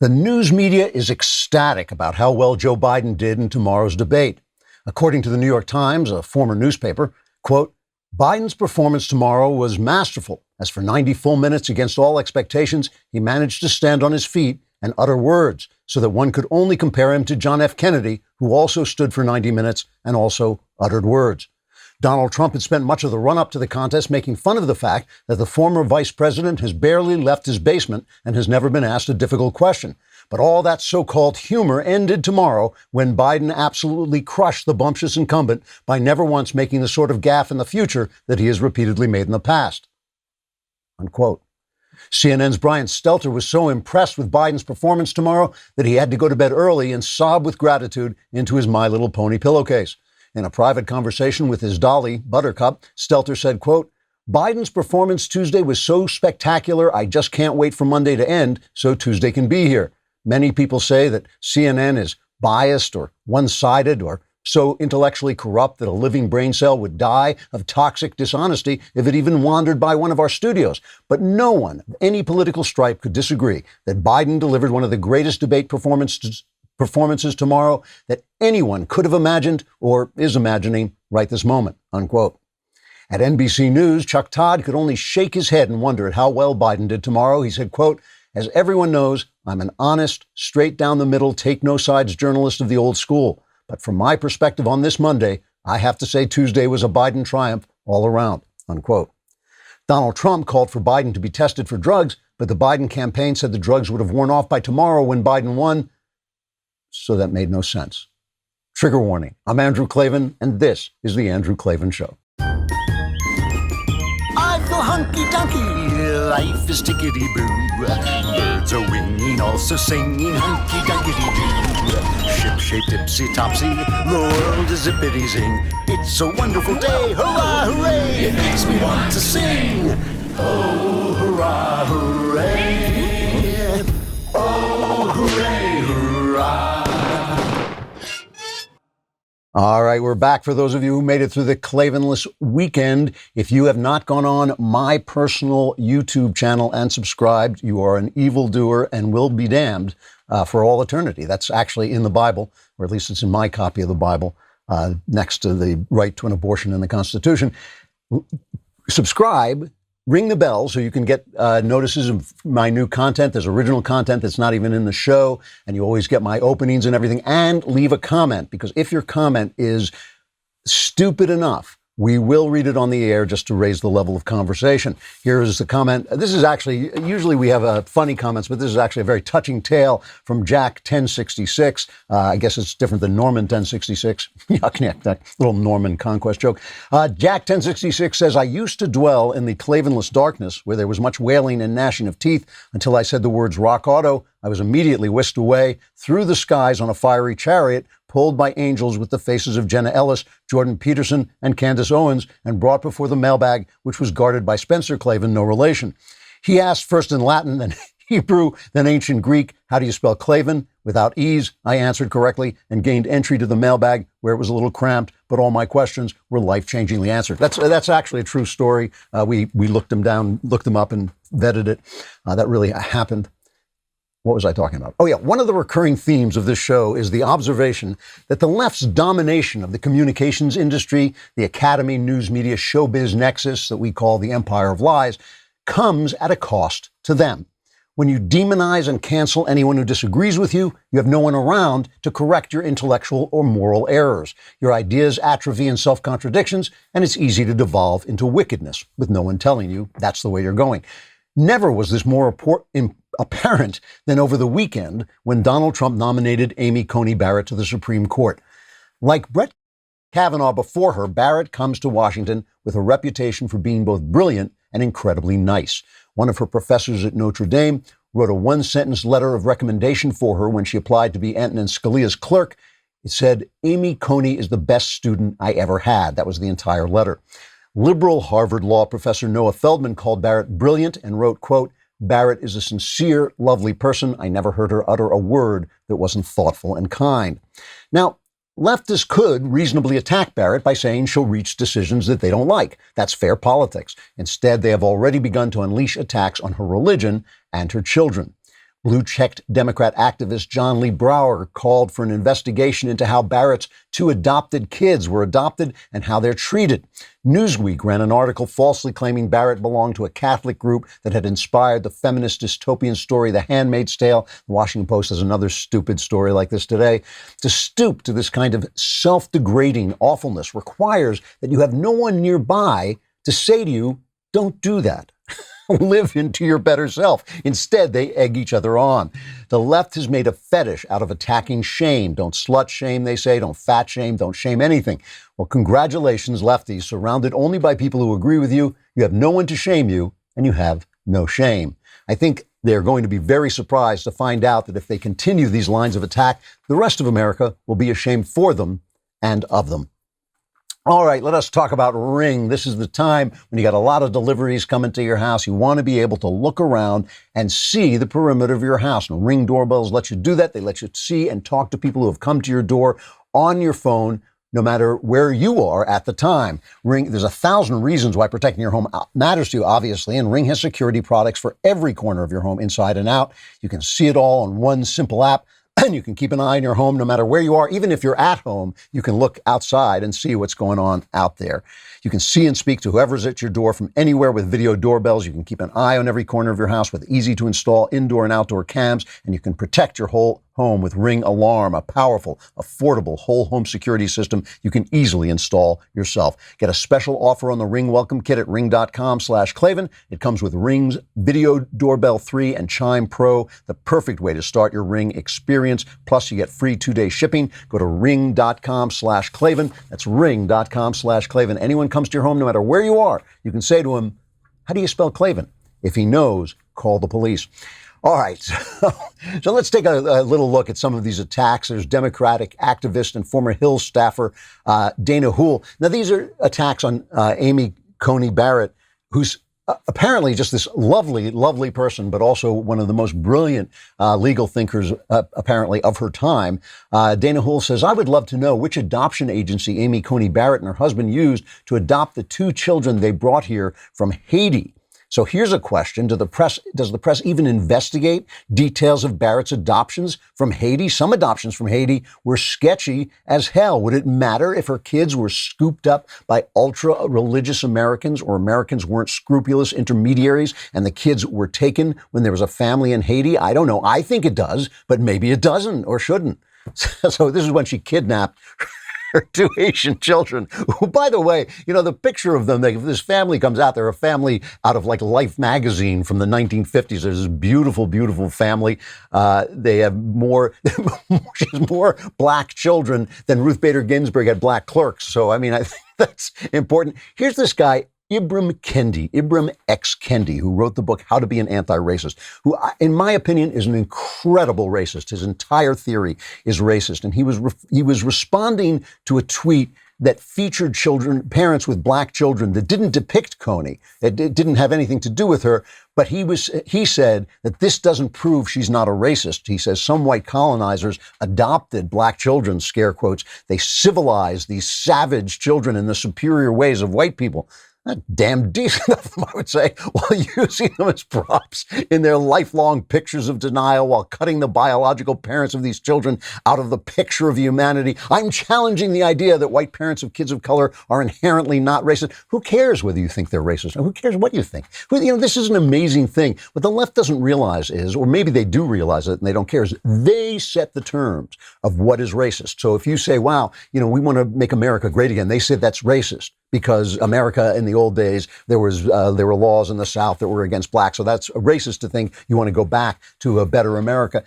The news media is ecstatic about how well Joe Biden did in tomorrow's debate. According to the New York Times, a former newspaper, quote, Biden's performance tomorrow was masterful. As for 90 full minutes against all expectations, he managed to stand on his feet and utter words so that one could only compare him to John F. Kennedy, who also stood for 90 minutes and also uttered words. Donald Trump had spent much of the run-up to the contest making fun of the fact that the former vice president has barely left his basement and has never been asked a difficult question. But all that so-called humor ended tomorrow when Biden absolutely crushed the bumptious incumbent by never once making the sort of gaffe in the future that he has repeatedly made in the past. Unquote. CNN's Brian Stelter was so impressed with Biden's performance tomorrow that he had to go to bed early and sob with gratitude into his My Little Pony pillowcase. In a private conversation with his dolly, Buttercup, Stelter said, quote, Biden's performance Tuesday was so spectacular, I just can't wait for Monday to end so Tuesday can be here. Many people say that CNN is biased or one-sided or so intellectually corrupt that a living brain cell would die of toxic dishonesty if it even wandered by one of our studios. But no one of any political stripe could disagree that Biden delivered one of the greatest debate performances tomorrow that anyone could have imagined or is imagining right this moment, unquote. At NBC News, Chuck Todd could only shake his head and wonder at how well Biden did tomorrow. He said, quote, as everyone knows, I'm an honest, straight down the middle, take no sides journalist of the old school. But from my perspective on this Monday, I have to say Tuesday was a Biden triumph all around, unquote. Donald Trump called for Biden to be tested for drugs, but the Biden campaign said the drugs would have worn off by tomorrow when Biden won. So that made no sense. Trigger warning. I'm Andrew Klavan, and this is The Andrew Klavan Show. I feel hunky-dunky, life is tickety-boo. Birds are winging, also singing hunky-dunky-doo. Ship-shape, tipsy-topsy, the world is zippity-zing. It's a wonderful day, hurrah, hooray! It makes me want to sing. Oh, hurrah, hooray! Oh, hooray, hurrah! All right, we're back for those of you who made it through the Klavanless weekend. If you have not gone on my personal YouTube channel and subscribed, you are an evildoer and will be damned for all eternity. That's actually in the Bible, or at least it's in my copy of the Bible, next to the right to an abortion in the Constitution. Subscribe. Ring the bell so you can get notices of my new content. There's original content that's not even in the show, and you always get my openings and everything. And leave a comment, because if your comment is stupid enough, we will read it on the air just to raise the level of conversation. Here is the comment. This is actually, usually we have funny comments, but this is actually a very touching tale from Jack 1066. I guess it's different than Norman 1066. Yuck, that little Norman conquest joke. Jack 1066 says, I used to dwell in the Klavanless darkness where there was much wailing and gnashing of teeth until I said the words rock auto. I was immediately whisked away through the skies on a fiery chariot, pulled by angels with the faces of Jenna Ellis, Jordan Peterson, and Candace Owens, and brought before the mailbag, which was guarded by Spencer Klavan, no relation. He asked first in Latin, then Hebrew, then ancient Greek, how do you spell Klavan? Without ease, I answered correctly and gained entry to the mailbag where it was a little cramped, but all my questions were life-changingly answered. That's actually a true story. We looked them up and vetted it. That really happened. What was I talking about? Oh, yeah. One of the recurring themes of this show is the observation that the left's domination of the communications industry, the academy, news media, showbiz nexus that we call the empire of lies, comes at a cost to them. When you demonize and cancel anyone who disagrees with you, you have no one around to correct your intellectual or moral errors. Your ideas atrophy in self-contradictions, and it's easy to devolve into wickedness with no one telling you that's the way you're going. Never was this more apparent than over the weekend when Donald Trump nominated Amy Coney Barrett to the Supreme Court. Like Brett Kavanaugh before her, Barrett comes to Washington with a reputation for being both brilliant and incredibly nice. One of her professors at Notre Dame wrote a one-sentence letter of recommendation for her when she applied to be Antonin Scalia's clerk. It said, Amy Coney is the best student I ever had. That was the entire letter. Liberal Harvard Law professor Noah Feldman called Barrett brilliant and wrote, quote, Barrett is a sincere, lovely person. I never heard her utter a word that wasn't thoughtful and kind. Now, leftists could reasonably attack Barrett by saying she'll reach decisions that they don't like. That's fair politics. Instead, they have already begun to unleash attacks on her religion and her children. Blue-checked Democrat activist John Lee Brower called for an investigation into how Barrett's two adopted kids were adopted and how they're treated. Newsweek ran an article falsely claiming Barrett belonged to a Catholic group that had inspired the feminist dystopian story The Handmaid's Tale. The Washington Post has another stupid story like this today. To stoop to this kind of self-degrading awfulness requires that you have no one nearby to say to you, don't do that. Live into your better self. Instead, they egg each other on. The left has made a fetish out of attacking shame. Don't slut shame, they say. Don't fat shame. Don't shame anything. Well, congratulations, lefties. Surrounded only by people who agree with you, you have no one to shame you, and you have no shame. I think they're going to be very surprised to find out that if they continue these lines of attack, the rest of America will be ashamed for them and of them. All right, let us talk about Ring. This is the time when you got a lot of deliveries coming to your house. You want to be able to look around and see the perimeter of your house. And Ring doorbells let you do that. They let you see and talk to people who have come to your door on your phone, no matter where you are at the time. Ring, there's 1,000 reasons why protecting your home matters to you, obviously, and Ring has security products for every corner of your home, inside and out. You can see it all on one simple app. And you can keep an eye on your home no matter where you are. Even if you're at home, you can look outside and see what's going on out there. You can see and speak to whoever's at your door from anywhere with video doorbells. You can keep an eye on every corner of your house with easy to install indoor and outdoor cams. And you can protect your whole home with Ring Alarm, a powerful, affordable whole home security system you can easily install yourself. Get a special offer on the Ring Welcome Kit at ring.com/Klavan. It comes with Ring's Video Doorbell 3 and Chime Pro, the perfect way to start your Ring experience. Plus, you get free 2-day shipping. Go to ring.com/Klavan. That's ring.com/Klavan. Anyone comes to your home, no matter where you are, you can say to him, how do you spell Klavan? If he knows, call the police. All right, so let's take a little look at some of these attacks. There's Democratic activist and former Hill staffer Dana Hool. Now, these are attacks on Amy Coney Barrett, who's apparently just this lovely, lovely person, but also one of the most brilliant legal thinkers, apparently, of her time. Dana Hool says, I would love to know which adoption agency Amy Coney Barrett and her husband used to adopt the two children they brought here from Haiti. So here's a question. Does the press even investigate details of Barrett's adoptions from Haiti? Some adoptions from Haiti were sketchy as hell. Would it matter if her kids were scooped up by ultra-religious Americans, or Americans weren't scrupulous intermediaries and the kids were taken when there was a family in Haiti? I don't know. I think it does, but maybe it doesn't or shouldn't. So this is when she kidnapped her two Haitian children, who, by the way, the picture of them, this family comes out. They're a family out of like Life magazine from the 1950s. There's this beautiful, beautiful family. They have she has more black children than Ruth Bader Ginsburg had black clerks. So, I think that's important. Here's this guy, Ibram X. Kendi, who wrote the book How to Be an Anti-Racist, who, in my opinion, is an incredible racist. His entire theory is racist. And he was responding to a tweet that featured parents with black children that didn't depict Coney. It didn't have anything to do with her. But he said that this doesn't prove she's not a racist. He says some white colonizers adopted black children, scare quotes. They civilized these savage children in the superior ways of white people. Not damn decent of them, I would say, while using them as props in their lifelong pictures of denial, while cutting the biological parents of these children out of the picture of humanity. I'm challenging the idea that white parents of kids of color are inherently not racist. Who cares whether you think they're racist? Who cares what you think? This is an amazing thing. What the left doesn't realize is, or maybe they do realize it and they don't care, is they set the terms of what is racist. So if you say, wow, we want to make America great again, they said that's racist. Because America in the old days, there were laws in the South that were against blacks. So that's racist to think you want to go back to a better America.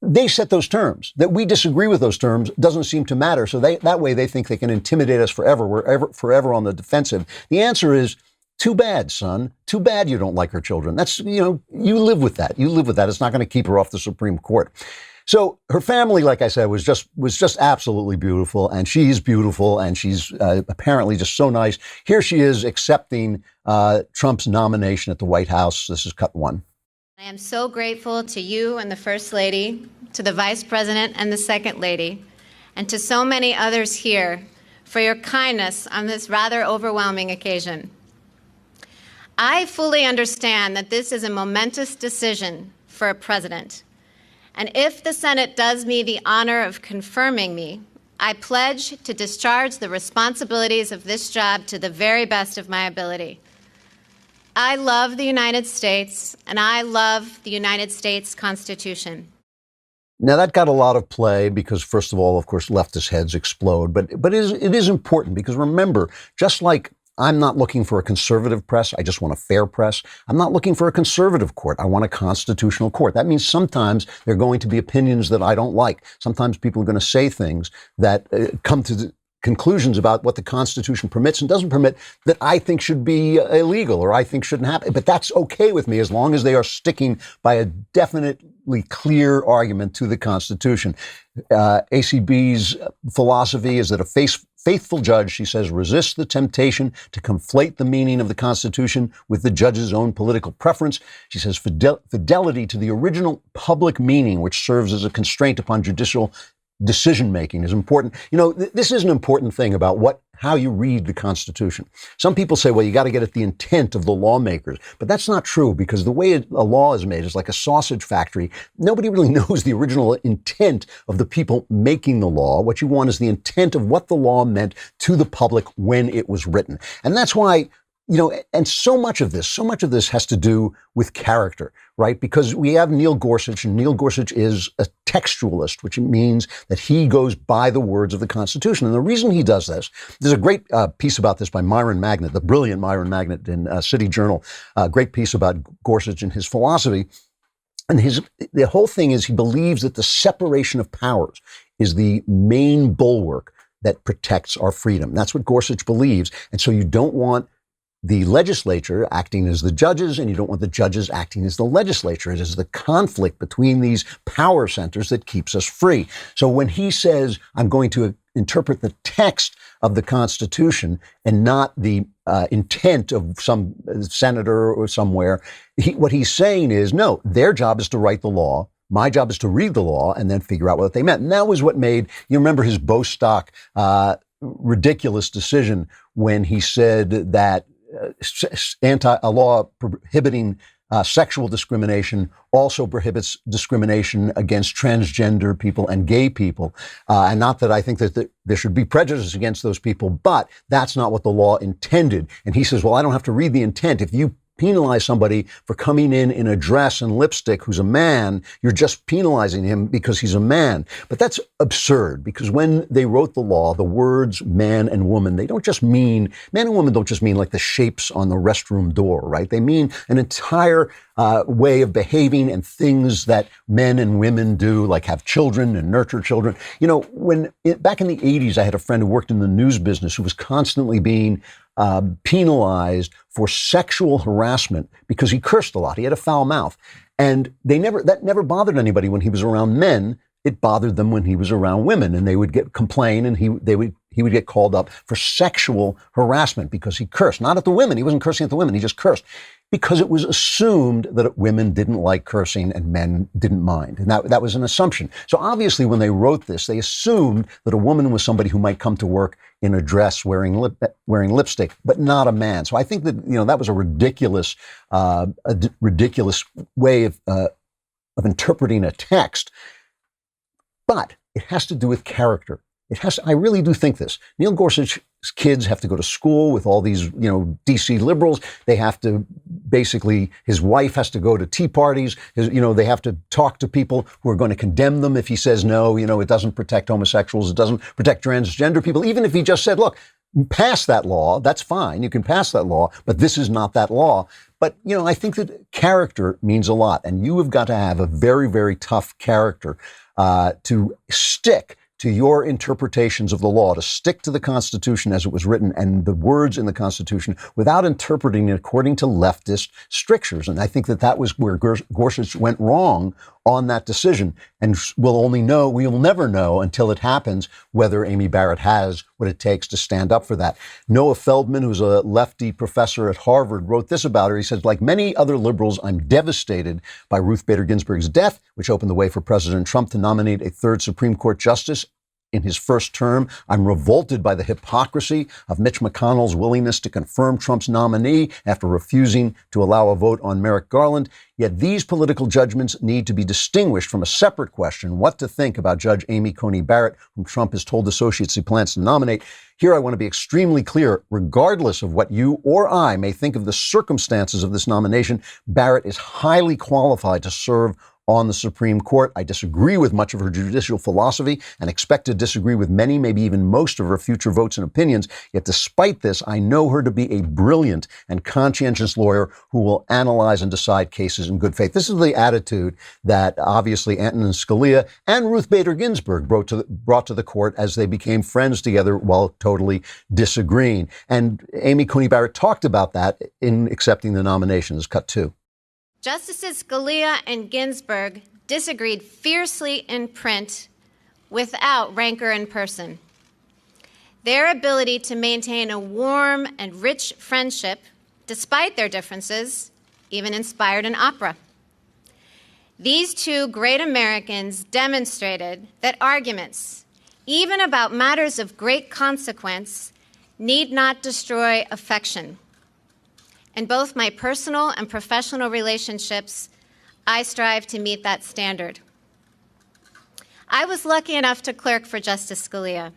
They set those terms. That we disagree with those terms doesn't seem to matter. So that way they think they can intimidate us forever. We're forever on the defensive. The answer is, too bad, son. Too bad you don't like her children. That's, you live with that. You live with that. It's not going to keep her off the Supreme Court. So her family, like I said, was just absolutely beautiful, and she's beautiful, and she's apparently just so nice. Here she is accepting Trump's nomination at the White House. This is cut one. I am so grateful to you and the First Lady, to the Vice President and the Second Lady, and to so many others here for your kindness on this rather overwhelming occasion. I fully understand that this is a momentous decision for a president. And if the Senate does me the honor of confirming me, I pledge to discharge the responsibilities of this job to the very best of my ability. I love the United States, and I love the United States Constitution. Now, that got a lot of play because, first of all, of course, leftist heads explode. But it is important because, remember, just like I'm not looking for a conservative press, I just want a fair press. I'm not looking for a conservative court. I want a constitutional court. That means sometimes there are going to be opinions that I don't like. Sometimes people are going to say things that come to conclusions about what the Constitution permits and doesn't permit that I think should be illegal or I think shouldn't happen. But that's okay with me as long as they are sticking by a definitely clear argument to the Constitution. ACB's philosophy is that a faithful judge, she says, resists the temptation to conflate the meaning of the Constitution with the judge's own political preference. She says fidelity to the original public meaning, which serves as a constraint upon judicial decision-making, is important. You know, this is an important thing about how you read the Constitution. Some people say, well, you got to get at the intent of the lawmakers. But that's not true because the way a law is made is like a sausage factory. Nobody really knows the original intent of the people making the law. What you want is the intent of what the law meant to the public when it was written. And that's why, you know, and so much of this has to do with character, right? Because we have Neil Gorsuch, and Neil Gorsuch is a textualist, which means that he goes by the words of the Constitution. And the reason he does this, there's a great piece about this by Myron Magnet, the brilliant Myron Magnet in City Journal, a great piece about Gorsuch and his philosophy. And the whole thing is he believes that the separation of powers is the main bulwark that protects our freedom. That's what Gorsuch believes. And so you don't want the legislature acting as the judges, and you don't want the judges acting as the legislature. It is the conflict between these power centers that keeps us free. So when he says, I'm going to interpret the text of the Constitution and not the intent of some senator or somewhere, what he's saying is, no, their job is to write the law. My job is to read the law and then figure out what they meant. And that was what made, you remember his Bostock ridiculous decision when he said that a law prohibiting sexual discrimination also prohibits discrimination against transgender people and gay people. And not that I think that there should be prejudice against those people, but that's not what the law intended. And he says, well, I don't have to read the intent. If you penalize somebody for coming in a dress and lipstick who's a man, you're just penalizing him because he's a man. But that's absurd because when they wrote the law, the words man and woman, man and woman don't just mean like the shapes on the restroom door, right? They mean an entire way of behaving and things that men and women do, like have children and nurture children. You know, back in the 80s, I had a friend who worked in the news business who was constantly being penalized for sexual harassment because he cursed a lot. He had a foul mouth. And that never bothered anybody when he was around men. It bothered them when he was around women, and they would complain, and he would get called up for sexual harassment because he cursed. Not at the women. He wasn't cursing at the women. He just cursed because it was assumed that women didn't like cursing and men didn't mind. And that was an assumption. So obviously when they wrote this, they assumed that a woman was somebody who might come to work in a dress wearing lipstick, but not a man. So I think that, you know, that was a ridiculous way of interpreting a text. But it has to do with character. I really do think this. Neil Gorsuch's kids have to go to school with all these, you know, DC liberals. They have to his wife has to go to tea parties. They have to talk to people who are going to condemn them if he says, no, you know, it doesn't protect homosexuals. It doesn't protect transgender people. Even if he just said, look, pass that law, that's fine. You can pass that law, but this is not that law. But, you know, I think that character means a lot. And you have got to have a very, very tough character to stick to your interpretations of the law, to stick to the Constitution as it was written and the words in the Constitution without interpreting it according to leftist strictures. And I think that was where Gorsuch went wrong on that decision. And we'll never know until it happens whether Amy Barrett has what it takes to stand up for that. Noah Feldman, who's a lefty professor at Harvard, wrote this about her. He says, like many other liberals, I'm devastated by Ruth Bader Ginsburg's death, which opened the way for President Trump to nominate a third Supreme Court justice in his first term. I'm revolted by the hypocrisy of Mitch McConnell's willingness to confirm Trump's nominee after refusing to allow a vote on Merrick Garland. Yet these political judgments need to be distinguished from a separate question, what to think about Judge Amy Coney Barrett, whom Trump has told associates he plans to nominate. Here, I want to be extremely clear. Regardless of what you or I may think of the circumstances of this nomination, Barrett is highly qualified to serve on the Supreme Court. I disagree with much of her judicial philosophy and expect to disagree with many, maybe even most of her future votes and opinions. Yet despite this, I know her to be a brilliant and conscientious lawyer who will analyze and decide cases in good faith. This is the attitude that obviously Antonin Scalia and Ruth Bader Ginsburg brought to the court as they became friends together while totally disagreeing. And Amy Coney Barrett talked about that in accepting the nominations. Cut 2. Justices Scalia and Ginsburg disagreed fiercely in print without rancor in person. Their ability to maintain a warm and rich friendship, despite their differences, even inspired an opera. These two great Americans demonstrated that arguments, even about matters of great consequence, need not destroy affection. In both my personal and professional relationships, I strive to meet that standard. I was lucky enough to clerk for Justice Scalia,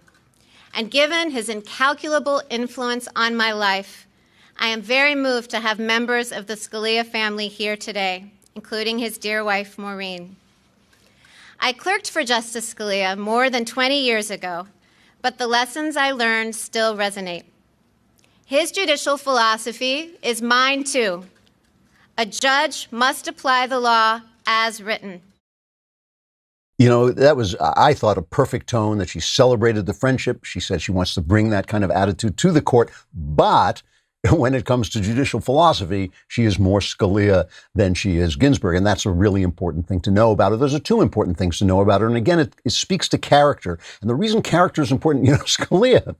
and given his incalculable influence on my life, I am very moved to have members of the Scalia family here today, including his dear wife, Maureen. I clerked for Justice Scalia more than 20 years ago, but the lessons I learned still resonate. His judicial philosophy is mine, too. A judge must apply the law as written. You know, that was, I thought, a perfect tone that she celebrated the friendship. She said she wants to bring that kind of attitude to the court. But when it comes to judicial philosophy, she is more Scalia than she is Ginsburg. And that's a really important thing to know about her. Those are two important things to know about her. And again, it speaks to character. And the reason character is important, you know, Scalia,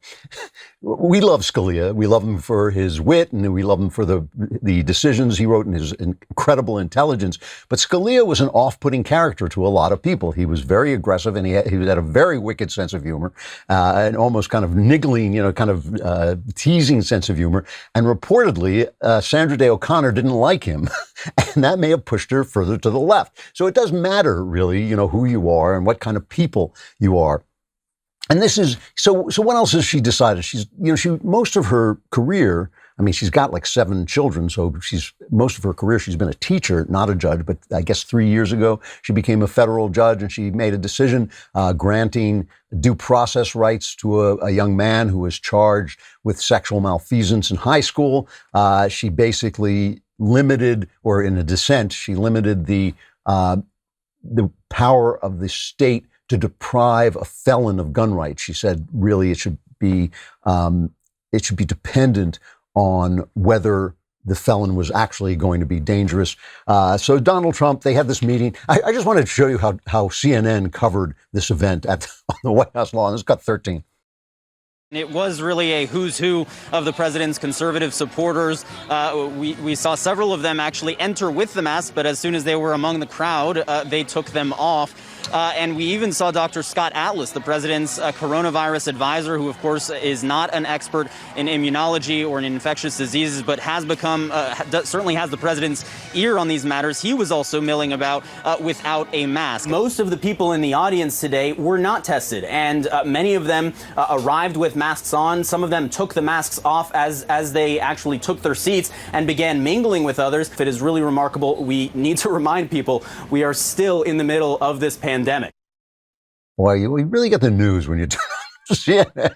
we love Scalia. We love him for his wit, and we love him for the decisions he wrote and his incredible intelligence. But Scalia was an off-putting character to a lot of people. He was very aggressive, and he had a very wicked sense of humor, and almost kind of niggling, you know, kind of teasing sense of humor. And reportedly, Sandra Day O'Connor didn't like him, and that may have pushed her further to the left. So it does matter, really, you know, who you are and what kind of people you are. And this is, so what else has she decided? Most of her career, I mean, she's got like 7 children, so most of her career, she's been a teacher, not a judge. But I guess 3 years ago, she became a federal judge, and she made a decision granting due process rights to a young man who was charged with sexual malfeasance in high school. She basically limited, or in a dissent, she limited the power of the state to deprive a felon of gun rights. She said, really, it should be dependent on whether the felon was actually going to be dangerous. So Donald Trump, they had this meeting. I just wanted to show you how CNN covered this event on the White House lawn. This got 13. It was really a who's who of the president's conservative supporters. We saw several of them actually enter with the mask, but as soon as they were among the crowd, they took them off. And we even saw Dr. Scott Atlas, the president's coronavirus advisor, who, of course, is not an expert in immunology or in infectious diseases, but has become, certainly has the president's ear on these matters. He was also milling about without a mask. Most of the people in the audience today were not tested, and many of them arrived with masks on. Some of them took the masks off as they actually took their seats and began mingling with others. It is really remarkable. We need to remind people we are still in the middle of this pandemic. Boy, you really get the news when you turn on CNN.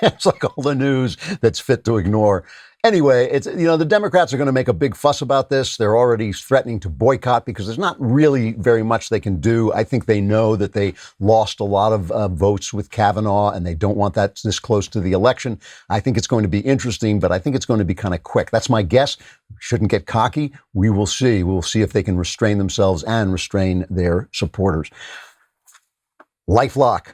It's like all the news that's fit to ignore. Anyway, it's, you know, the Democrats are going to make a big fuss about this. They're already threatening to boycott because there's not really very much they can do. I think they know that they lost a lot of votes with Kavanaugh, and they don't want that this close to the election. I think it's going to be interesting, but I think it's going to be kind of quick. That's my guess. Shouldn't get cocky. We will see. We'll see if they can restrain themselves and restrain their supporters. LifeLock.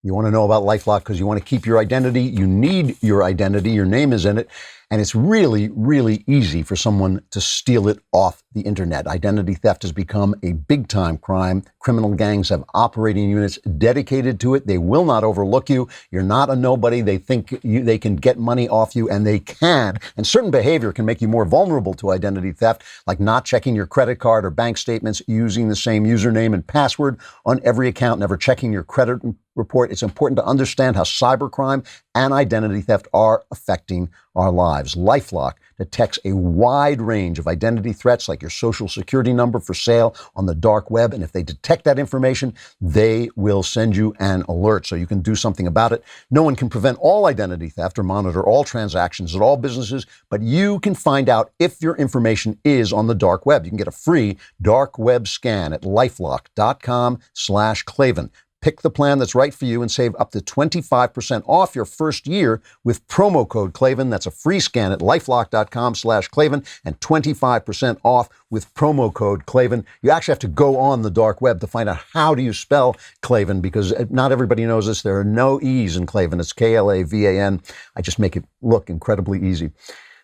You want to know about LifeLock because you want to keep your identity. You need your identity. Your name is in it. And it's really, really easy for someone to steal it off the internet. Identity theft has become a big-time crime. Criminal gangs have operating units dedicated to it. They will not overlook you. You're not a nobody. They think they can get money off you, and they can. And certain behavior can make you more vulnerable to identity theft, like not checking your credit card or bank statements, using the same username and password on every account, never checking your credit report. It's important to understand how cybercrime and identity theft are affecting our lives. LifeLock detects a wide range of identity threats, like your social security number for sale on the dark web. And if they detect that information, they will send you an alert so you can do something about it. No one can prevent all identity theft or monitor all transactions at all businesses, but you can find out if your information is on the dark web. You can get a free dark web scan at lifelock.com/Klavan. Pick the plan that's right for you and save up to 25% off your first year with promo code Klavan. That's a free scan at lifelock.com/Klavan and 25% off with promo code Klavan. You actually have to go on the dark web to find out how do you spell Klavan, because not everybody knows this. There are no E's in Klavan. It's Klavan. I just make it look incredibly easy.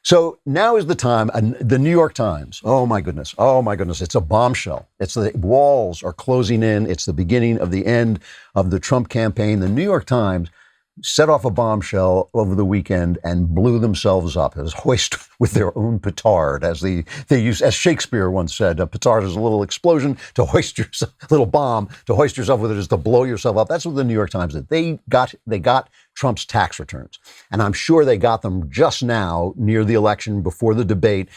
So now is the time. The New York Times. Oh my goodness. It's a bombshell. It's the walls are closing in. It's the beginning of the end of the Trump campaign. The New York Times set off a bombshell over the weekend and blew themselves up as hoist with their own petard, as as Shakespeare once said, a petard is a little explosion to hoist yourself, little bomb to hoist yourself with, it is to blow yourself up. That's what the New York Times did. They got Trump's tax returns, and I'm sure they got them just now near the election, before the debate.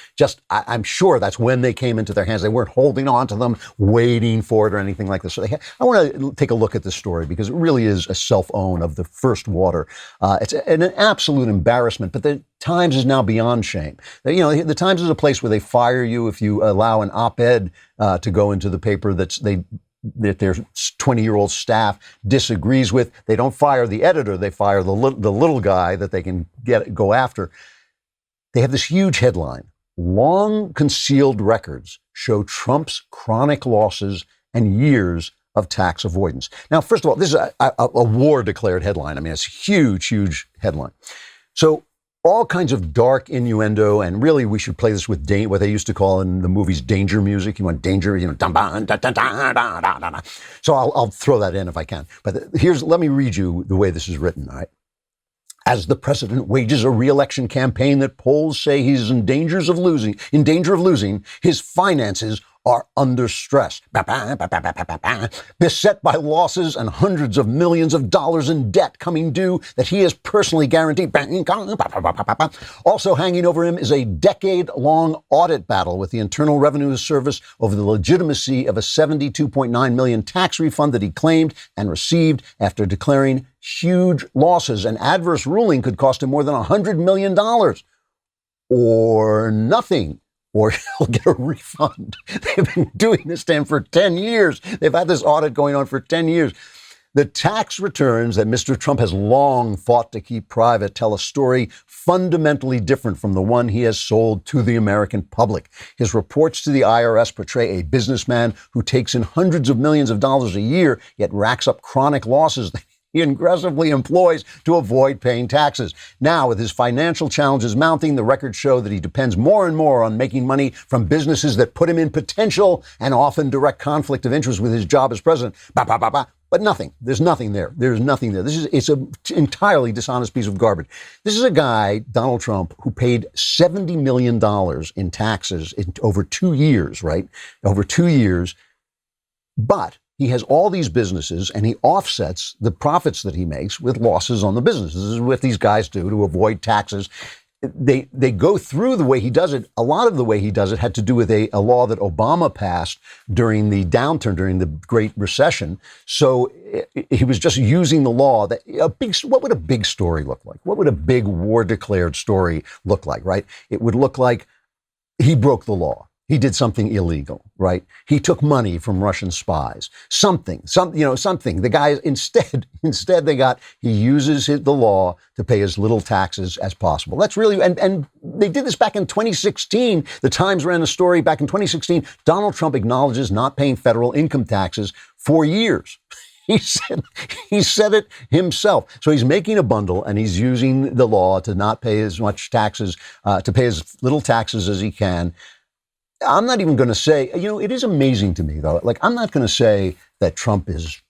I'm sure that's when they came into their hands. They weren't holding on to them, waiting for it or anything like this. So I want to take a look at this story because it really is a self-own of the first water. It's an absolute embarrassment, but the Times is now beyond shame. The Times is a place where they fire you if you allow an op-ed to go into the paper that their 20-year-old staff disagrees with. They don't fire the editor. They fire the little guy that they can go after. They have this huge headline: long concealed records show Trump's chronic losses and years of tax avoidance. Now, first of all, this is a war-declared headline. I mean, it's a huge, huge headline. So all kinds of dark innuendo, and really we should play this with what they used to call in the movies danger music. You want danger, dun, dun, dun, dun, dun, dun, dun, dun. So I'll throw that in if I can. But let me read you the way this is written, all right? As the president wages a re-election campaign that polls say he's in danger of losing, his finances are under stress. Beset by losses and hundreds of millions of dollars in debt coming due that he has personally guaranteed. Also hanging over him is a decade-long audit battle with the Internal Revenue Service over the legitimacy of a $72.9 million tax refund that he claimed and received after declaring huge losses. An adverse ruling could cost him more than $100 million. Or nothing. Or he'll get a refund. They've been doing this to him for 10 years. They've had this audit going on for 10 years. The tax returns that Mr. Trump has long fought to keep private tell a story fundamentally different from the one he has sold to the American public. His reports to the IRS portray a businessman who takes in hundreds of millions of dollars a year, yet racks up chronic losses that he aggressively employs to avoid paying taxes. Now, with his financial challenges mounting, the records show that he depends more and more on making money from businesses that put him in potential and often direct conflict of interest with his job as president. But nothing. There's nothing there. There's nothing there. It's an entirely dishonest piece of garbage. This is a guy, Donald Trump, who paid $70 million in taxes over 2 years, right? Over 2 years. But he has all these businesses, and he offsets the profits that he makes with losses on the business. This is what these guys do to avoid taxes. They go through the way he does it. A lot of the way he does it had to do with a law that Obama passed during the downturn, during the Great Recession. So he was just using the law. What would a big story look like? What would a big war-declared story look like, right? It would look like he broke the law. He did something illegal, right? He took money from Russian spies. Something. The guy instead he uses the law to pay as little taxes as possible. That's really, and they did this back in 2016. The Times ran a story back in 2016. Donald Trump acknowledges not paying federal income taxes for years. he said it himself. So he's making a bundle and he's using the law to not pay as much taxes, to pay as little taxes as he can. I'm not even going to say, it is amazing to me, though. Like, I'm not going to say that Trump is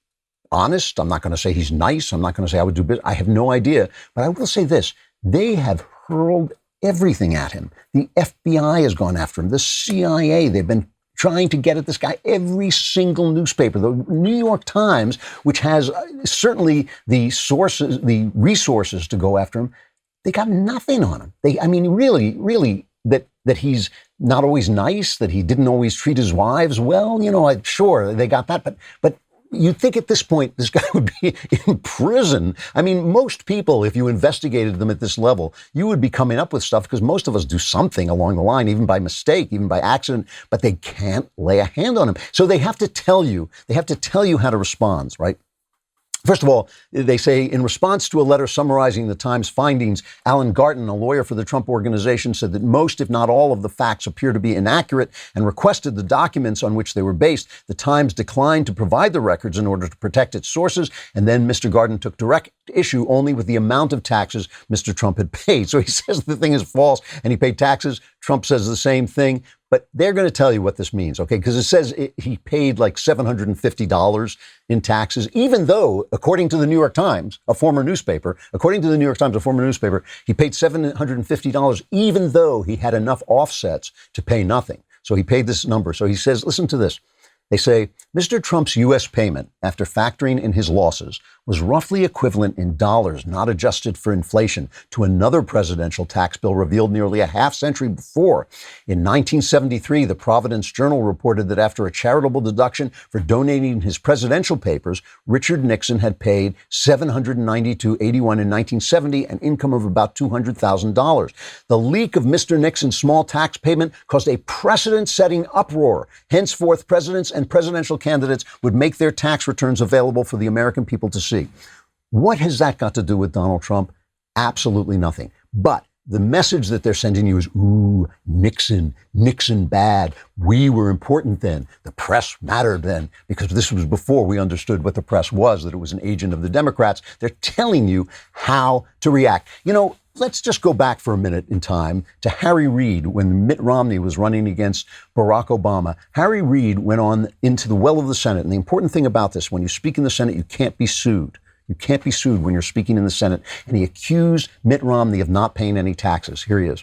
honest. I'm not going to say he's nice. I'm not going to say I would do business. I have no idea. But I will say this. They have hurled everything at him. The FBI has gone after him. The CIA, they've been trying to get at this guy. Every single newspaper, the New York Times, which has certainly the sources, the resources to go after him, they got nothing on him. Really, that he's not always nice, that he didn't always treat his wives well. Sure, they got that, but you'd think at this point this guy would be in prison. I mean, most people, if you investigated them at this level, you would be coming up with stuff because most of us do something along the line, even by mistake, even by accident, but they can't lay a hand on him. So they have to tell you how to respond, right? First of all, they say, in response to a letter summarizing the Times' findings, Alan Garton, a lawyer for the Trump Organization, said that most, if not all, of the facts appear to be inaccurate and requested the documents on which they were based. The Times declined to provide the records in order to protect its sources, and then Mr. Garton took direct issue only with the amount of taxes Mr. Trump had paid. So he says the thing is false and he paid taxes. Trump says the same thing. But they're going to tell you what this means, okay? Because it says he paid like $750 in taxes, even though, according to the New York Times, a former newspaper, he paid $750, even though he had enough offsets to pay nothing. So he paid this number. So he says, listen to this. They say, Mr. Trump's U.S. payment, after factoring in his losses, was roughly equivalent in dollars, not adjusted for inflation, to another presidential tax bill revealed nearly a half century before. In 1973, the Providence Journal reported that after a charitable deduction for donating his presidential papers, Richard Nixon had paid $792.81 in 1970, an income of about $200,000. The leak of Mr. Nixon's small tax payment caused a precedent-setting uproar. Henceforth, presidents and presidential candidates would make their tax returns available for the American people to see. What has that got to do with Donald Trump? Absolutely nothing. But the message that they're sending you is, ooh, Nixon bad. We were important then. The press mattered then, because this was before we understood what the press was, that it was an agent of the Democrats. They're telling you how to react. Let's just go back for a minute in time to Harry Reid when Mitt Romney was running against Barack Obama. Harry Reid went on into the well of the Senate. And the important thing about this, when you speak in the Senate, you can't be sued. You can't be sued when you're speaking in the Senate. And he accused Mitt Romney of not paying any taxes. Here he is.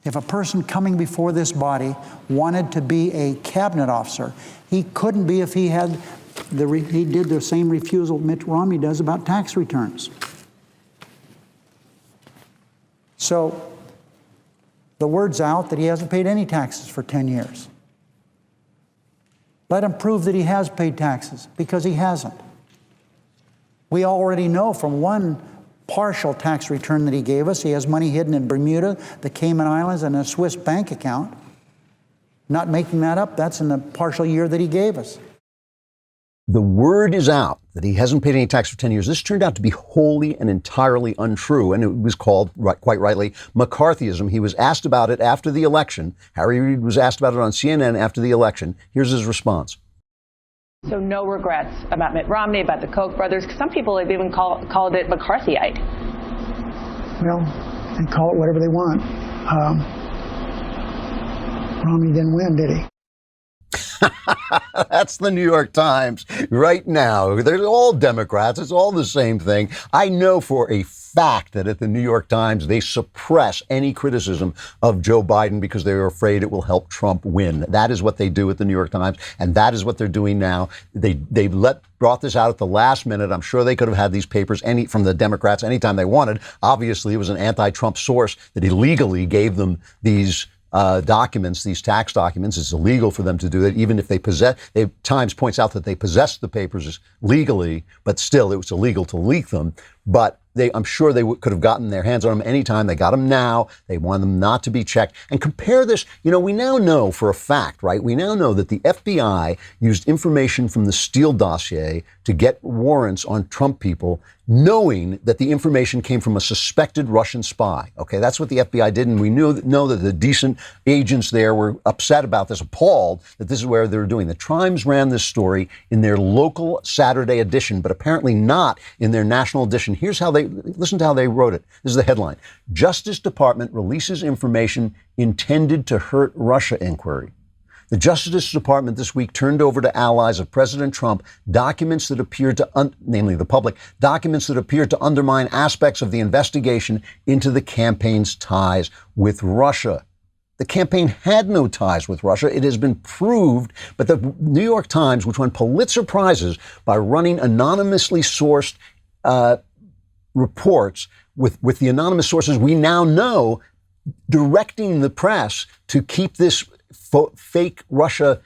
If a person coming before this body wanted to be a cabinet officer, he couldn't be if he did the same refusal Mitt Romney does about tax returns. So the word's out that he hasn't paid any taxes for 10 years. Let him prove that he has paid taxes, because he hasn't. We already know from one partial tax return that he gave us, he has money hidden in Bermuda, the Cayman Islands, and a Swiss bank account. Not making that up, that's in the partial year that he gave us. The word is out that he hasn't paid any tax for 10 years. This turned out to be wholly and entirely untrue, and it was called, quite rightly, McCarthyism. He was asked about it after the election. Harry Reid was asked about it on CNN after the election. Here's his response. So no regrets about Mitt Romney, about the Koch brothers. Some people have even called it McCarthyite. Well, they call it whatever they want. Romney didn't win, did he? That's the New York Times right now. They're all Democrats. It's all the same thing. I know for a fact that at the New York Times, they suppress any criticism of Joe Biden because they're afraid it will help Trump win. That is what they do at the New York Times, and that is what they're doing now. They brought this out at the last minute. I'm sure they could have had these papers from the Democrats anytime they wanted. Obviously, it was an anti-Trump source that illegally gave them these documents, these tax documents. It's illegal for them to do that, even if they possess. Times points out that they possessed the papers legally, but still it was illegal to leak them. But I'm sure they could have gotten their hands on them anytime. They got them now. They want them not to be checked. And compare this. We now know for a fact, right? We now know that the FBI used information from the Steele dossier to get warrants on Trump people knowing that the information came from a suspected Russian spy. Okay, that's what the FBI did, and we know that the decent agents there were upset about this, appalled that this is where they were doing. The Times ran this story in their local Saturday edition, but apparently not in their national edition. Listen to how they wrote it. This is the headline. Justice Department releases information intended to hurt Russia inquiry. The Justice Department this week turned over to allies of President Trump documents that appeared to, namely the public, documents that appeared to undermine aspects of the investigation into the campaign's ties with Russia. The campaign had no ties with Russia. It has been proved, but the New York Times, which won Pulitzer Prizes by running anonymously sourced reports with the anonymous sources we now know, directing the press to keep this fake Russia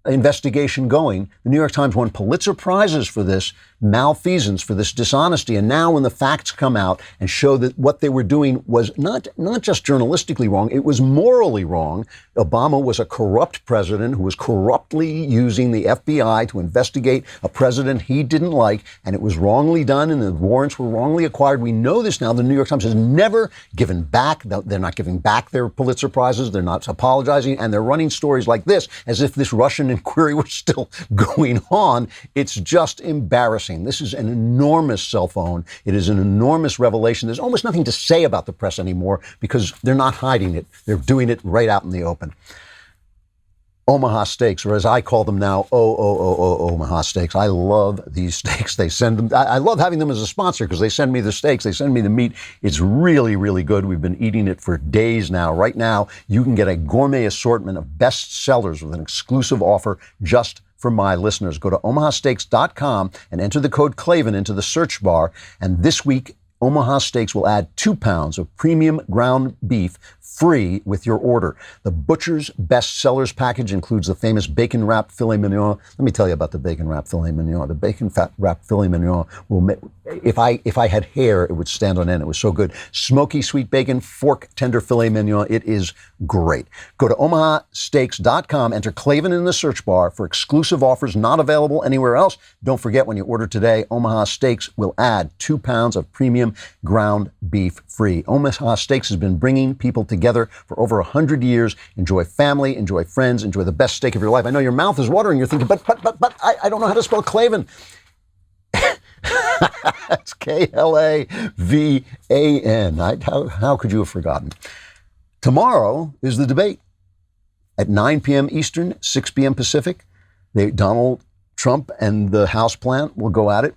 investigation going. The New York Times won Pulitzer Prizes for this malfeasance, for this dishonesty. And now when the facts come out and show that what they were doing was not just journalistically wrong, it was morally wrong. Obama was a corrupt president who was corruptly using the FBI to investigate a president he didn't like, and it was wrongly done, and the warrants were wrongly acquired. We know this now. The New York Times has never given back. They're not giving back their Pulitzer Prizes. They're not apologizing, and they're running stories like this as if this Russian inquiry was still going on. It's just embarrassing. This is an enormous cell phone. It is an enormous revelation. There's almost nothing to say about the press anymore because they're not hiding it. They're doing it right out in the open. Omaha steaks, or as I call them now, Omaha steaks. I love these steaks. They send them. I love having them as a sponsor because they send me the steaks. They send me the meat. It's really, really good. We've been eating it for days now. Right now, you can get a gourmet assortment of best sellers with an exclusive offer just for my listeners. Go to omahasteaks.com and enter the code Klavan into the search bar. And this week, Omaha Steaks will add 2 pounds of premium ground beef free with your order. The Butcher's Best Sellers package includes the famous bacon-wrapped filet mignon. Let me tell you about the bacon-wrapped filet mignon. The bacon-wrapped filet mignon will make, if I had hair, it would stand on end. It was so good. Smoky sweet bacon, fork tender filet mignon. It is great. Go to omahasteaks.com, enter Klavan in the search bar for exclusive offers not available anywhere else. Don't forget, when you order today, Omaha Steaks will add 2 pounds of premium ground beef free. Omaha Steaks has been bringing people together for over 100 years. Enjoy family, enjoy friends, enjoy the best steak of your life. I know your mouth is watering. You're thinking, but I don't know how to spell Klavan. It's Klavan. How could you have forgotten? Tomorrow is the debate at 9 p.m. Eastern, 6 p.m. Pacific. Donald Trump and the House plant will go at it.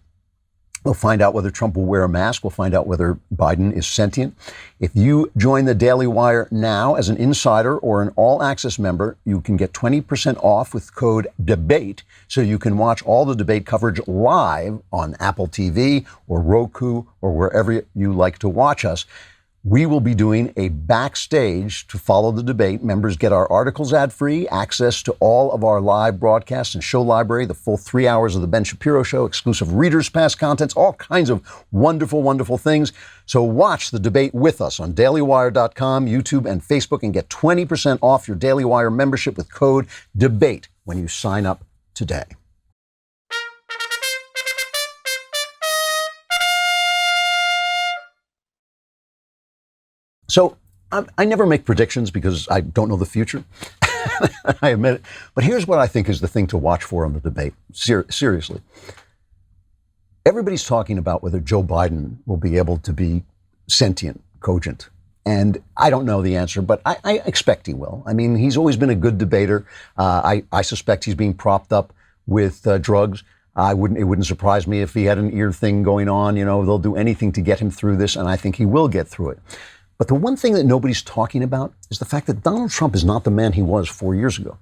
We'll find out whether Trump will wear a mask. We'll find out whether Biden is sentient. If you join the Daily Wire now as an insider or an all-access member, you can get 20% off with code DEBATE, so you can watch all the debate coverage live on Apple TV or Roku or wherever you like to watch us. We will be doing a backstage to follow the debate. Members get our articles ad-free, access to all of our live broadcasts and show library, the full 3 hours of the Ben Shapiro Show, exclusive Reader's Pass contents, all kinds of wonderful, wonderful things. So watch the debate with us on dailywire.com, YouTube, and Facebook, and get 20% off your Daily Wire membership with code DEBATE when you sign up today. So I never make predictions because I don't know the future. I admit it. But here's what I think is the thing to watch for on the debate. Seriously. Everybody's talking about whether Joe Biden will be able to be sentient, cogent. And I don't know the answer, but I expect he will. I mean, he's always been a good debater. I suspect he's being propped up with drugs. It wouldn't surprise me if he had an ear thing going on. You know, they'll do anything to get him through this, and I think he will get through it. But the one thing that nobody's talking about is the fact that Donald Trump is not the man he was 4 years ago.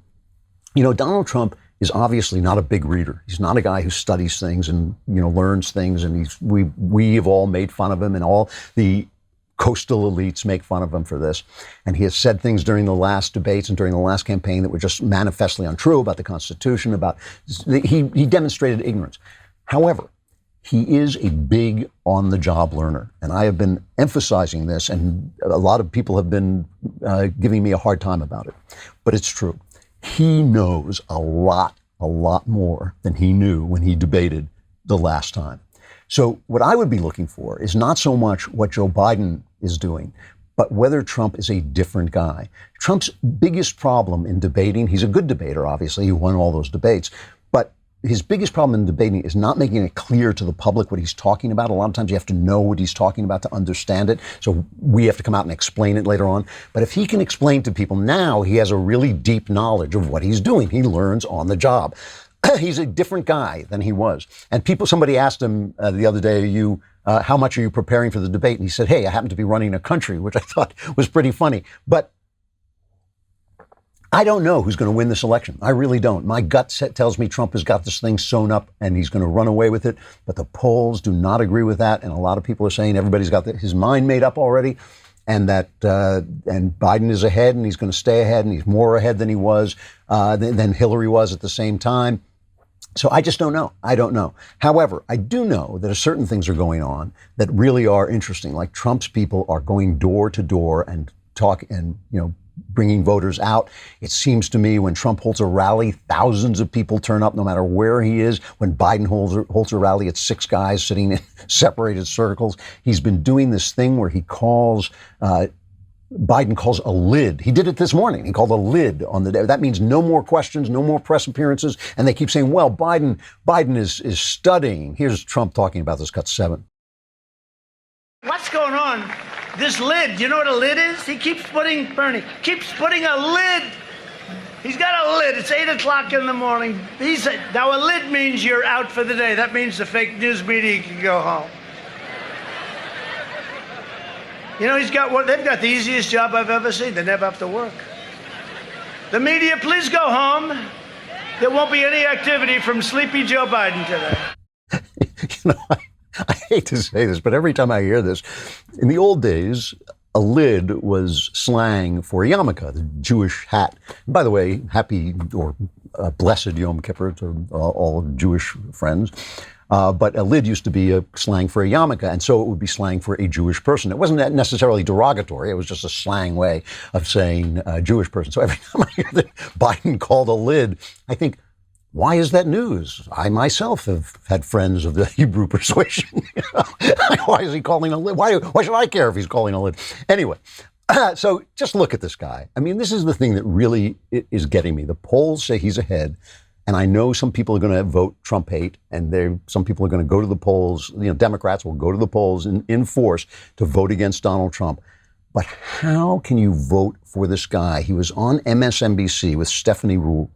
You know, Donald Trump is obviously not a big reader. He's not a guy who studies things and, you know, learns things. And we have all made fun of him, and all the coastal elites make fun of him for this. And he has said things during the last debates and during the last campaign that were just manifestly untrue about the Constitution, he demonstrated ignorance. However, he is a big on-the-job learner, and I have been emphasizing this, and a lot of people have been giving me a hard time about it. But it's true. He knows a lot more than he knew when he debated the last time. So what I would be looking for is not so much what Joe Biden is doing, but whether Trump is a different guy. Trump's biggest problem in debating, he's a good debater, obviously, he won all those debates, but his biggest problem in debating is not making it clear to the public what he's talking about. A lot of times you have to know what he's talking about to understand it. So we have to come out and explain it later on. But if he can explain to people now, he has a really deep knowledge of what he's doing. He learns on the job. He's a different guy than he was. And somebody asked him the other day, how much are you preparing for the debate? And he said, hey, I happen to be running a country, which I thought was pretty funny. But I don't know who's going to win this election. I really don't. My gut tells me Trump has got this thing sewn up and he's going to run away with it. But the polls do not agree with that. And a lot of people are saying everybody's got his mind made up already. And that and Biden is ahead and he's going to stay ahead and he's more ahead than he was, than Hillary was at the same time. So I just don't know. I don't know. However, I do know that certain things are going on that really are interesting. Like Trump's people are going door to door and talk and, bringing voters out. It seems to me when Trump holds a rally, thousands of people turn up no matter where he is. When Biden holds a rally, it's 6 guys sitting in separated circles. He's been doing this thing where Biden calls a lid. He did it this morning. He called a lid on the day. That means no more questions, no more press appearances. And they keep saying, well, Biden is studying. Here's Trump talking about this, cut 7. What's going on? This lid, you know what a lid is? He Bernie keeps putting a lid. He's got a lid. It's 8 o'clock in the morning. Now a lid means you're out for the day. That means the fake news media can go home. They've got the easiest job I've ever seen. They never have to work. The media, please go home. There won't be any activity from sleepy Joe Biden today. I hate to say this, but every time I hear this, in the old days, a lid was slang for a yarmulke, the Jewish hat. And by the way, happy or blessed Yom Kippur to all Jewish friends. But a lid used to be a slang for a yarmulke, and so it would be slang for a Jewish person. It wasn't necessarily derogatory. It was just a slang way of saying Jewish person. So every time I hear that Biden called a lid, I think, why is that news? I myself have had friends of the Hebrew persuasion. Why is he calling a lid? Why should I care if he's calling a lid? Anyway, so just look at this guy. I mean, this is the thing that really is getting me. The polls say he's ahead. And I know some people are going to vote Trump hate, and some people are going to go to the polls. Democrats will go to the polls in force to vote against Donald Trump. But how can you vote for this guy? He was on MSNBC with Stephanie Ruhle.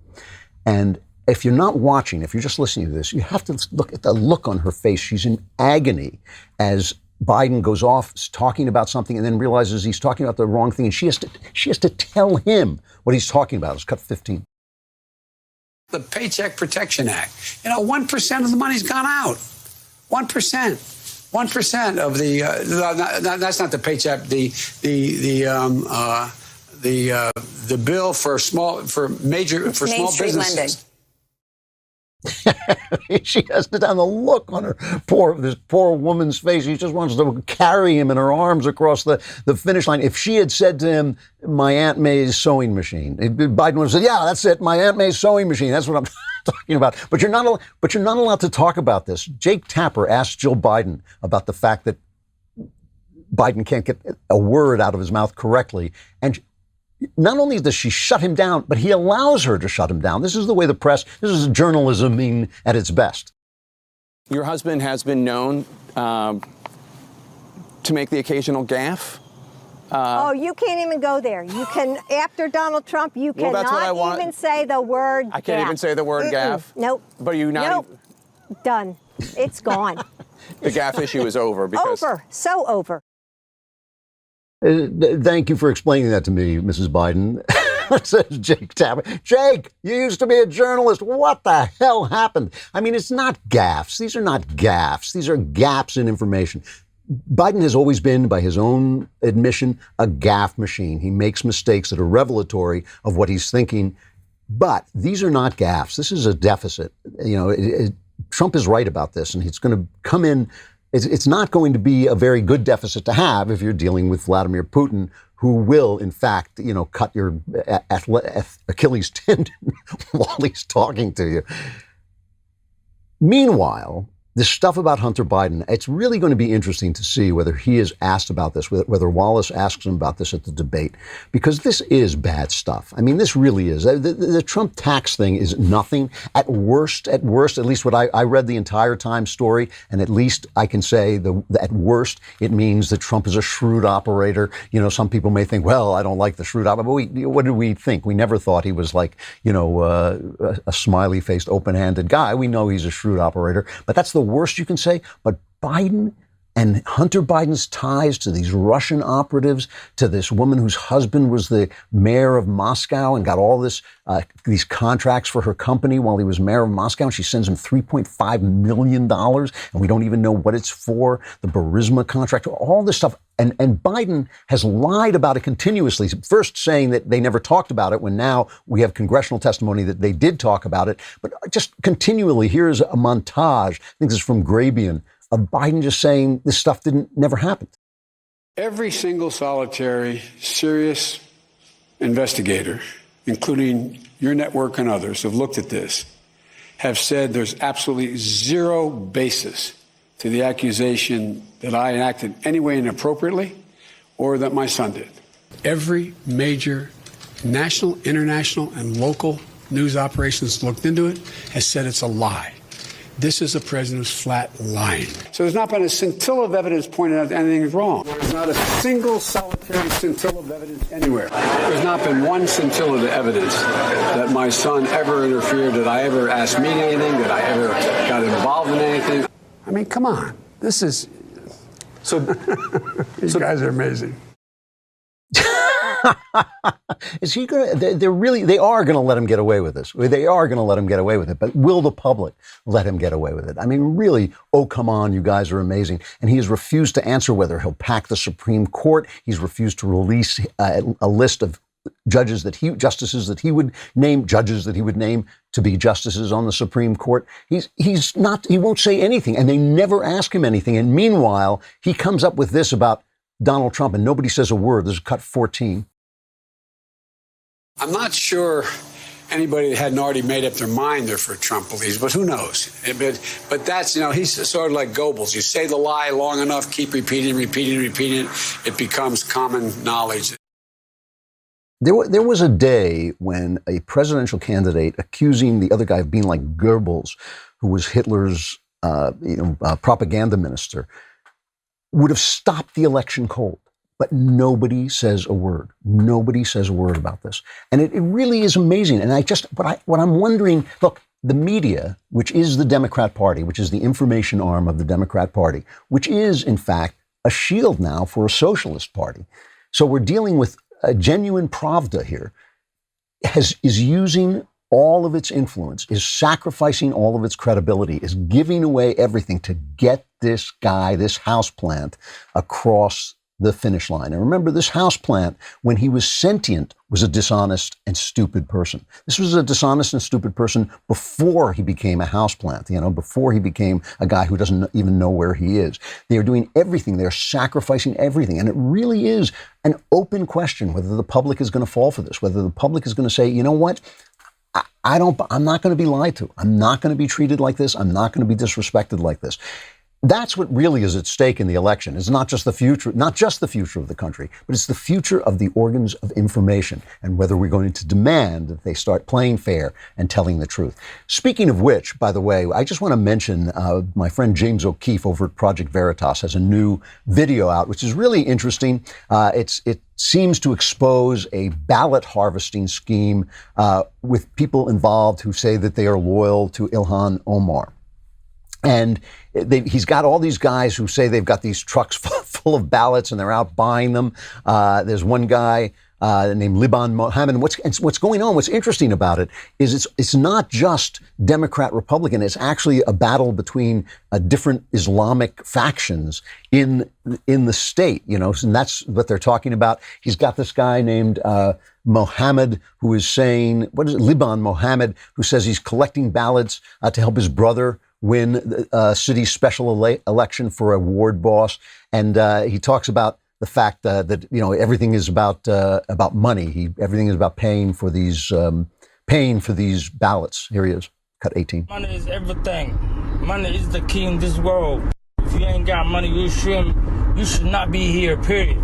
And if you're not watching, if you're just listening to this, you have to look at the look on her face. She's in agony as Biden goes off talking about something and then realizes he's talking about the wrong thing. And she has to tell him what he's talking about. It's cut 15. The Paycheck Protection Act. 1% of the money's gone out. 1%. 1% of the that's not the paycheck. The bill for small businesses. Lending. She has to down the look on this poor woman's face. She just wants to carry him in her arms across the finish line. If she had said to him, my Aunt May's sewing machine, Biden would have said, yeah, that's it, my Aunt May's sewing machine. That's what I'm talking about. But you're not allowed to talk about this. Jake Tapper asked Jill Biden about the fact that Biden can't get a word out of his mouth correctly. And not only does she shut him down, but he allows her to shut him down. This is the way this is journalism at its best. Your husband has been known to make the occasional gaffe. You can't even go there. You can, after Donald Trump, you cannot even say the word I can't even say the word gaffe? Nope. But are you not? Nope. Done. It's gone. The gaffe issue is over. Over. So over. Thank you for explaining that to me, Mrs. Biden. Says Jake Tapper. Jake, you used to be a journalist. What the hell happened? I mean, it's not gaffes. These are not gaffes. These are gaps in information. Biden has always been, by his own admission, a gaffe machine. He makes mistakes that are revelatory of what he's thinking. But these are not gaffes. This is a deficit. Trump is right about this, and he's going to come in. It's not going to be a very good deficit to have if you're dealing with Vladimir Putin, who will, in fact, cut your Achilles tendon while he's talking to you. Meanwhile, this stuff about Hunter Biden, it's really going to be interesting to see whether he is asked about this, whether Wallace asks him about this at the debate, because this is bad stuff. I mean, this really is. The Trump tax thing is nothing. At worst, at least what I read the entire Times story, and at least I can say at worst, it means that Trump is a shrewd operator. You know, some people may think, well, I don't like the shrewd operator. But what did we think? We never thought he was like, a smiley-faced, open-handed guy. We know he's a shrewd operator, but that's the worst you can say. But Biden and Hunter Biden's ties to these Russian operatives, to this woman whose husband was the mayor of Moscow and got all these contracts for her company while he was mayor of Moscow, and she sends him $3.5 million, and we don't even know what it's for, the Burisma contract, all this stuff. And Biden has lied about it continuously, first saying that they never talked about it, when now we have congressional testimony that they did talk about it. But just continually, here's a montage, I think this is from Grabian, of Biden just saying this stuff never happened. Every single solitary, serious investigator, including your network and others, have looked at this, have said there's absolutely zero basis to the accusation that I acted any way inappropriately or that my son did. Every major national, international, and local news operation that's looked into it has said it's a lie. This is a president who's flat lying. So there's not been a scintilla of evidence pointing out that anything is wrong. There's not a single solitary scintilla of evidence anywhere. There's not been one scintilla of evidence that my son ever interfered, that I ever asked me anything, that I ever got involved in anything. I mean, come on. This is... So these guys are amazing. Is he going to, they are going to let him get away with this. They are going to let him get away with it. But will the public let him get away with it? I mean, really, oh, come on, you guys are amazing. And he has refused to answer whether he'll pack the Supreme Court. He's refused to release a list of justices that he would name, judges that he would name to be justices on the Supreme Court. He won't say anything, and they never ask him anything. And meanwhile, he comes up with this about Donald Trump, and nobody says a word. This is cut 14. I'm not sure anybody that hadn't already made up their mind there for Trump believes, but who knows? But that's, he's sort of like Goebbels. You say the lie long enough, keep repeating it, it becomes common knowledge. There was a day when a presidential candidate accusing the other guy of being like Goebbels, who was Hitler's propaganda minister, would have stopped the election cold. But nobody says a word. Nobody says a word about this. And it really is amazing. And what I'm wondering, look, the media, which is the Democrat Party, which is the information arm of the Democrat Party, which is, in fact, a shield now for a socialist party. So we're dealing with a genuine Pravda here, is using all of its influence, is sacrificing all of its credibility, is giving away everything to get this guy, this houseplant, across the finish line. And remember, this houseplant, when he was sentient, was a dishonest and stupid person. This was a dishonest and stupid person before he became a houseplant, before he became a guy who doesn't even know where he is. They are doing everything. They're sacrificing everything. And it really is an open question whether the public is going to fall for this, whether the public is going to say, you know what? I'm not going to be lied to. I'm not going to be treated like this. I'm not going to be disrespected like this. That's what really is at stake in the election. It's not just the future of the country, but it's the future of the organs of information and whether we're going to demand that they start playing fair and telling the truth. Speaking of which, by the way, I just want to mention my friend James O'Keefe over at Project Veritas has a new video out, which is really interesting. It seems to expose a ballot harvesting scheme with people involved who say that they are loyal to Ilhan Omar. And he's got all these guys who say they've got these trucks full of ballots and they're out buying them. There's one guy named Ilhan Mohammed. What's going on? What's interesting about it is it's not just Democrat Republican. It's actually a battle between different Islamic factions in the state. And that's what they're talking about. He's got this guy named Mohammed, who is saying, Ilhan Mohammed, who says he's collecting ballots to help his brother win a city special election for a ward boss. And he talks about the fact that everything is about money. Everything is about paying for these ballots. Here he is, cut 18. Money is everything. Money is the key in this world. If you ain't got money, you should not be here, period.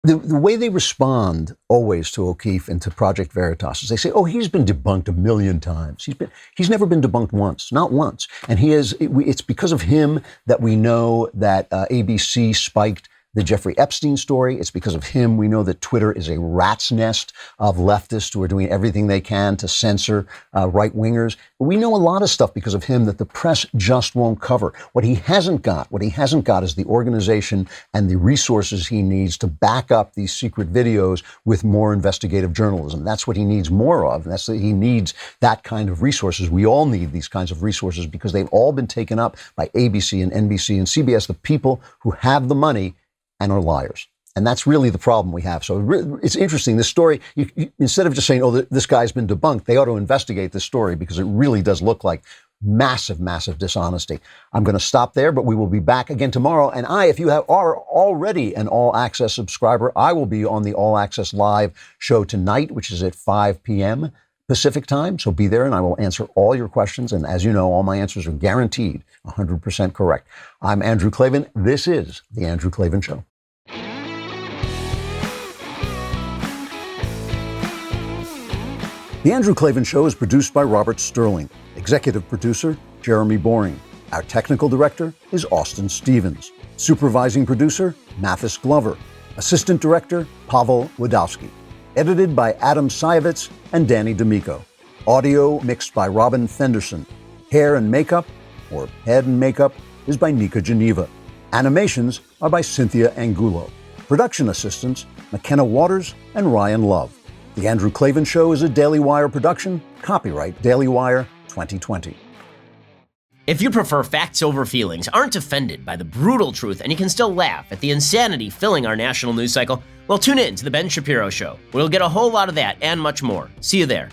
The way they respond always to O'Keefe and to Project Veritas is they say, oh, he's been debunked a million times. He's never been debunked once, not once. And it's because of him that we know that ABC spiked the Jeffrey Epstein story. It's because of him we know that Twitter is a rat's nest of leftists who are doing everything they can to censor right-wingers. We know a lot of stuff because of him that the press just won't cover. What he hasn't got is the organization and the resources he needs to back up these secret videos with more investigative journalism. That's what he needs more of. He needs that kind of resources. We all need these kinds of resources because they've all been taken up by ABC and NBC and CBS, the people who have the money and are liars. And that's really the problem we have. So it's interesting. This story, instead of just saying, oh, this guy's been debunked, they ought to investigate this story because it really does look like massive, massive dishonesty. I'm going to stop there, but we will be back again tomorrow. And if you are already an All Access subscriber, I will be on the All Access Live show tonight, which is at 5 p.m. Pacific time. So be there and I will answer all your questions. And as you know, all my answers are guaranteed 100% correct. I'm Andrew Klavan. This is The Andrew Klavan Show. The Andrew Klavan Show is produced by Robert Sterling. Executive producer, Jeremy Boring. Our technical director is Austin Stevens. Supervising producer, Mathis Glover. Assistant director, Pavel Wadowski. Edited by Adam Sayevitz and Danny D'Amico. Audio mixed by Robin Fenderson. Hair and makeup, or head and makeup, is by Nika Geneva. Animations are by Cynthia Angulo. Production assistants, McKenna Waters and Ryan Love. The Andrew Klavan Show is a Daily Wire production. Copyright Daily Wire 2020. If you prefer facts over feelings, aren't offended by the brutal truth, and you can still laugh at the insanity filling our national news cycle, well, tune in to The Ben Shapiro Show. We'll get a whole lot of that and much more. See you there.